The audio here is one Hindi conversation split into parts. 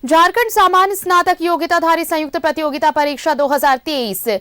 झारखंड सामान्य स्नातक योग्यताधारी संयुक्त प्रतियोगिता परीक्षा 2023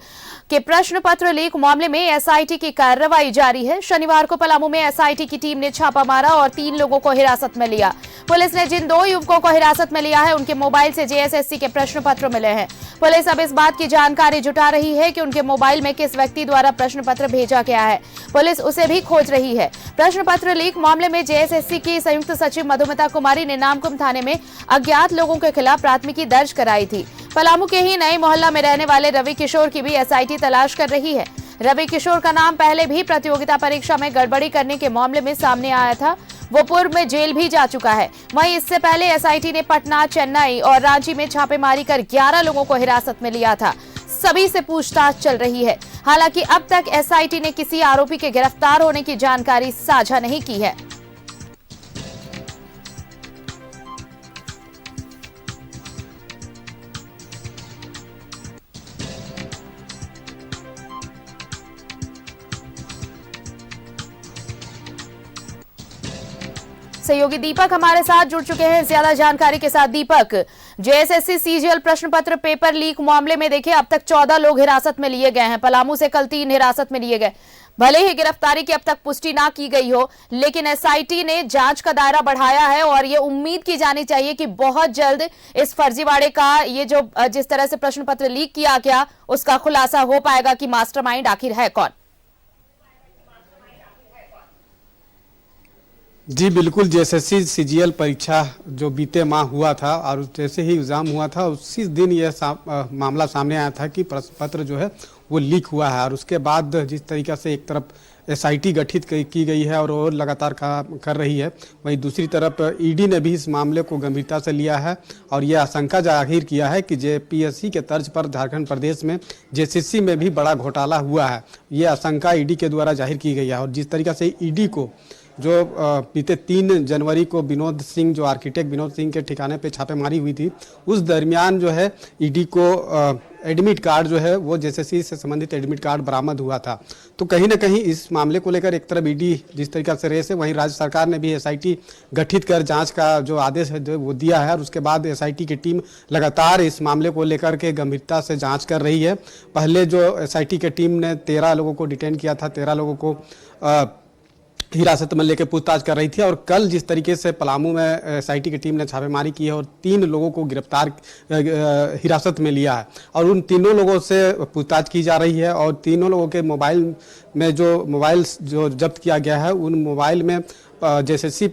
के प्रश्न पत्र लीक मामले में एसआईटी की कार्रवाई जारी है। शनिवार को पलामू में एसआईटी की टीम ने छापा मारा और 3 लोगों को हिरासत में लिया। पुलिस ने जिन 2 युवकों को हिरासत में लिया है उनके मोबाइल से जेएसएससी के प्रश्न पत्र मिले हैं। पुलिस अब इस बात की जानकारी जुटा रही है कि उनके मोबाइल में किस व्यक्ति द्वारा प्रश्न पत्र भेजा गया है। पुलिस उसे भी खोज रही है। प्रश्न पत्र लीक मामले में जेएसएससी की संयुक्त सचिव मधुमिता कुमारी ने नामकुम थाने में अज्ञात लोगों के खिलाफ प्राथमिकी दर्ज कराई थी। पलामू के ही नए मोहल्ला में रहने वाले रवि किशोर की भी एसआईटी तलाश कर रही है। रवि किशोर का नाम पहले भी प्रतियोगिता परीक्षा में गड़बड़ी करने के मामले में सामने आया था। वो पूर्व में जेल भी जा चुका है। वहीं इससे पहले एसआईटी ने पटना, चेन्नई और रांची में छापेमारी कर 11 लोगों को हिरासत में लिया था। सभी से पूछताछ चल रही है। हालांकि अब तक एसआईटी ने किसी आरोपी के गिरफ्तार होने की जानकारी साझा नहीं की है। सहयोगी दीपक हमारे साथ जुड़ चुके हैं ज्यादा जानकारी के साथ। दीपक, जेएसएससी सीजीएल प्रश्न पत्र पेपर लीक मामले में देखिए अब तक 14 लोग हिरासत में लिए गए हैं। पलामू से कल 3 हिरासत में लिए गए। भले ही गिरफ्तारी की अब तक पुष्टि ना की गई हो, लेकिन एसआईटी ने जांच का दायरा बढ़ाया है और ये उम्मीद की जानी चाहिए कि बहुत जल्द इस फर्जीवाड़े का ये जो जिस तरह से प्रश्न पत्र लीक किया गया उसका खुलासा हो पाएगा कि मास्टरमाइंड आखिर है कौन। जी बिल्कुल, जेएसएससी सीजीएल परीक्षा जो बीते माह हुआ था और जैसे ही एग्ज़ाम हुआ था उसी दिन यह मामला सामने आया था कि प्रश्न पत्र जो है वो लीक हुआ है। और उसके बाद जिस तरीक़ा से एक तरफ एसआईटी गठित की गई है और वो लगातार काम कर रही है, वहीं दूसरी तरफ ईडी ने भी इस मामले को गंभीरता से लिया है और ये आशंका जाहिर किया है कि जेपीएससी के तर्ज पर झारखंड प्रदेश में जेएसएससी में भी बड़ा घोटाला हुआ है। ये आशंका ईडी के द्वारा जाहिर की गई है। और जिस तरीक़ा से ईडी को जो बीते 3 जनवरी को विनोद सिंह, जो आर्किटेक्ट विनोद सिंह के ठिकाने पे छापेमारी हुई थी, उस दरमियान जो है ईडी को एडमिट कार्ड जो है वो जेएसएससी से संबंधित एडमिट कार्ड बरामद हुआ था। तो कहीं ना कहीं इस मामले को लेकर एक तरफ ईडी जिस तरीके से रेस है, वहीं राज्य सरकार ने भी एसआईटी गठित कर जांच का जो आदेश है जो वो दिया है। और उसके बाद एसआईटी की टीम लगातार इस मामले को लेकर के गंभीरता से जाँच कर रही है। पहले जो एसआईटी की टीम ने 13 लोगों को डिटेन किया था, 13 लोगों को हिरासत में लेकर पूछताछ कर रही थी। और कल जिस तरीके से पलामू में एसआईटी की टीम ने छापेमारी की है और 3 लोगों को गिरफ्तार हिरासत में लिया है और उन तीनों लोगों से पूछताछ की जा रही है। और तीनों लोगों के मोबाइल में जो मोबाइल जो जब्त किया गया है, उन मोबाइल में जेएसएससी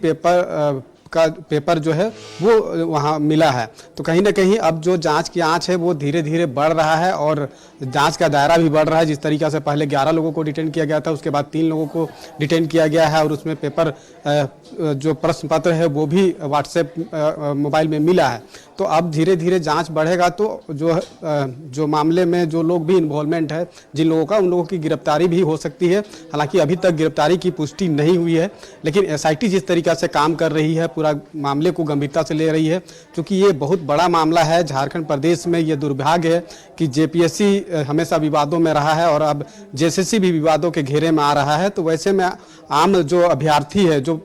पेपर जो है वो वहाँ मिला है। तो कहीं ना कहीं अब जो जांच की आंच है वो धीरे धीरे बढ़ रहा है और जांच का दायरा भी बढ़ रहा है। जिस तरीक़ा से पहले 11 लोगों को डिटेन किया गया था, उसके बाद 3 लोगों को डिटेन किया गया है और उसमें पेपर जो प्रश्न पत्र है वो भी व्हाट्सएप मोबाइल में मिला है। तो अब धीरे धीरे जांच बढ़ेगा तो जो मामले में जो लोग भी इन्वॉल्वमेंट है जिन लोगों का, उन लोगों की गिरफ्तारी भी हो सकती है। हालांकि अभी तक गिरफ्तारी की पुष्टि नहीं हुई है, लेकिन एसआईटी जिस तरीक़ा से काम कर रही है, पूरा मामले को गंभीरता से ले रही है, क्योंकि ये बहुत बड़ा मामला है। झारखंड प्रदेश में ये दुर्भाग्य है कि जेपीएससी हमेशा विवादों में रहा है और अब जेएसएससी भी विवादों के घेरे में आ रहा है। तो वैसे में आम जो अभ्यर्थी है, जो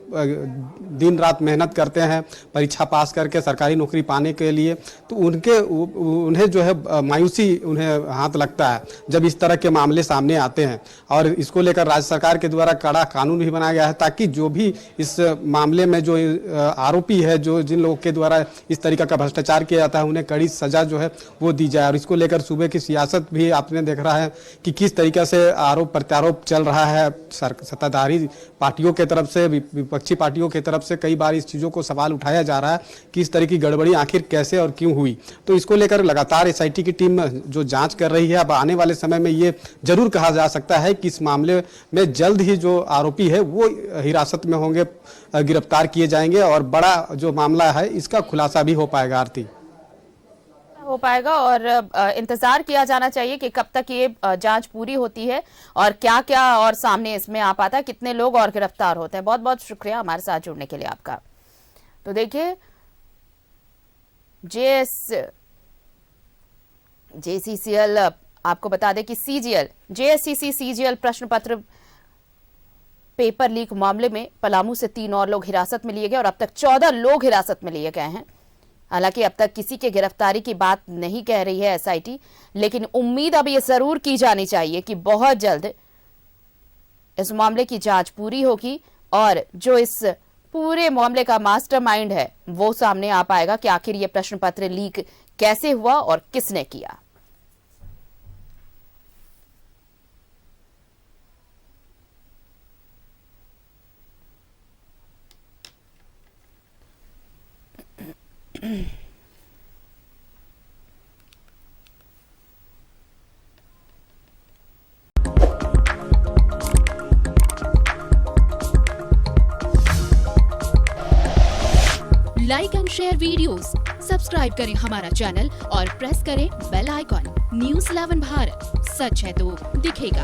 दिन रात मेहनत करते हैं परीक्षा पास करके सरकारी नौकरी पाने के लिए, तो उन्हें जो है मायूसी उन्हें हाथ लगता है जब इस तरह के मामले सामने आते हैं। और इसको लेकर राज्य सरकार के द्वारा कड़ा कानून भी बनाया गया है ताकि जो भी इस मामले में जो आरोपी है, जो जिन लोगों के द्वारा इस तरीका का भ्रष्टाचार किया जाता है, उन्हें कड़ी सजा जो है वो दी जाए। और इसको लेकर सूबे की सियासत भी आपने देख रहा है कि किस तरीके से आरोप प्रत्यारोप चल रहा है सत्ताधारी पार्टियों के तरफ से, विपक्षी पार्टियों की तरफ से। कई बार इस चीज़ों को सवाल उठाया जा रहा है कि इस तरह की गड़बड़ी आखिर कैसे और क्यों हुई। तो इसको लेकर लगातार एसआईटी की टीम जो जांच कर रही है। अब आने वाले समय में ये जरूर कहा जा सकता है कि इस मामले में जल्द ही जो आरोपी है वो हिरासत में होंगे, गिरफ्तार किए जाएंगे और बड़ा जो मामला है इसका खुलासा भी हो पाएगा। आरती हो पाएगा और इंतजार किया जाना चाहिए कि कब तक ये जांच पूरी होती है और क्या क्या और सामने इसमें आ पाता है, कितने लोग और गिरफ्तार होते हैं। बहुत बहुत शुक्रिया हमारे साथ जुड़ने के लिए आपका। तो देखिए, जेसीसीएल आपको बता दें कि सीजीएल जेएससीसी सीजीएल प्रश्न पत्र पेपर लीक मामले में पलामू से 3 और लोग हिरासत में लिए गए और अब तक 14 लोग हिरासत में लिए गए हैं। हालांकि अब तक किसी के गिरफ्तारी की बात नहीं कह रही है एसआईटी, लेकिन उम्मीद अब ये जरूर की जानी चाहिए कि बहुत जल्द इस मामले की जांच पूरी होगी और जो इस पूरे मामले का मास्टरमाइंड है वो सामने आ पाएगा कि आखिर ये प्रश्न पत्र लीक कैसे हुआ और किसने किया। Like and share videos, subscribe करें हमारा चैनल और प्रेस करें बेल आइकॉन। न्यूज़ 11 भारत, सच है तो दिखेगा।